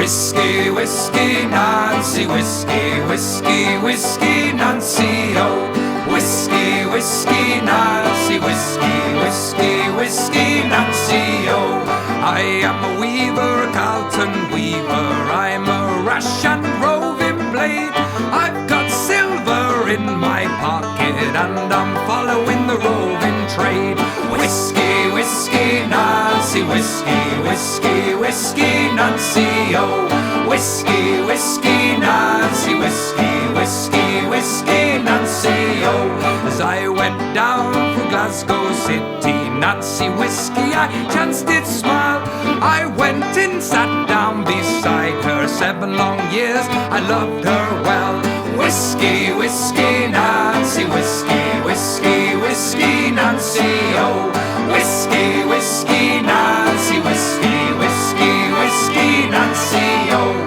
Whiskey, whiskey, Nancy, whiskey, whiskey, whiskey, Nancy, oh. Whiskey, whiskey, Nancy, whiskey, whiskey, whiskey, Nancy, oh. I am a weaver, a Carlton weaver, I'm a rash and roving blade. I've got silver in my pocket and I'm following the roving trade. Whiskey, whiskey, Nancy, whiskey, whiskey, whiskey, Nancy, oh. Whiskey, whiskey, Nancy, whiskey, whiskey, whiskey, Nancy, oh. As I went down from Glasgow City, Nancy Whiskey, I chanced did smile. I went and sat down beside her 7 long years, I loved her well. Whiskey, whiskey, Nancy, whiskey, whiskey, whiskey, Nancy, oh. Whiskey, whiskey, Nancy, whiskey, whiskey, whiskey, Nancy, oh.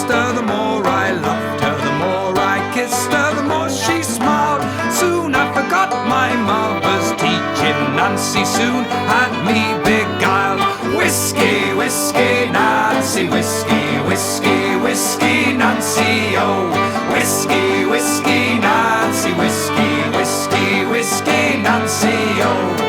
The more I loved her, the more I kissed her, the more she smiled. Soon I forgot my mother's teaching, Nancy soon had me beguiled. Whiskey, whiskey, Nancy, whiskey, whiskey, whiskey, Nancy, oh. Whiskey, whiskey, Nancy, whiskey, whiskey, whiskey, Nancy, oh.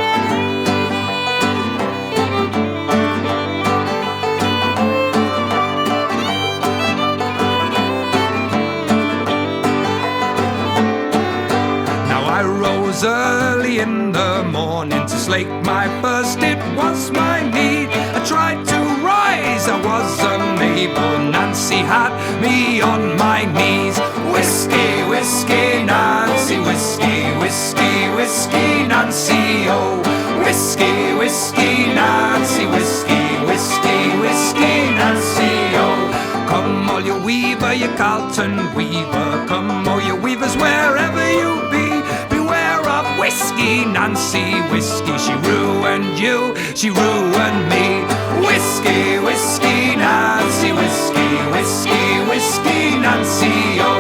Early in the morning to slake my thirst, it was my need. I tried to rise, I was unable, Nancy had me on my knees. Whiskey, whiskey, Nancy, whiskey, whiskey, whiskey, Nancy, oh. Whiskey, whiskey, Nancy, whiskey, whiskey, whiskey, Nancy, oh. Come all you weaver, you Carlton weaver, come all you weavers wherever you be. Whiskey, Nancy, whiskey, she ruined you, she ruined me. Whiskey, whiskey, Nancy, whiskey, whiskey, whiskey, Nancy, oh.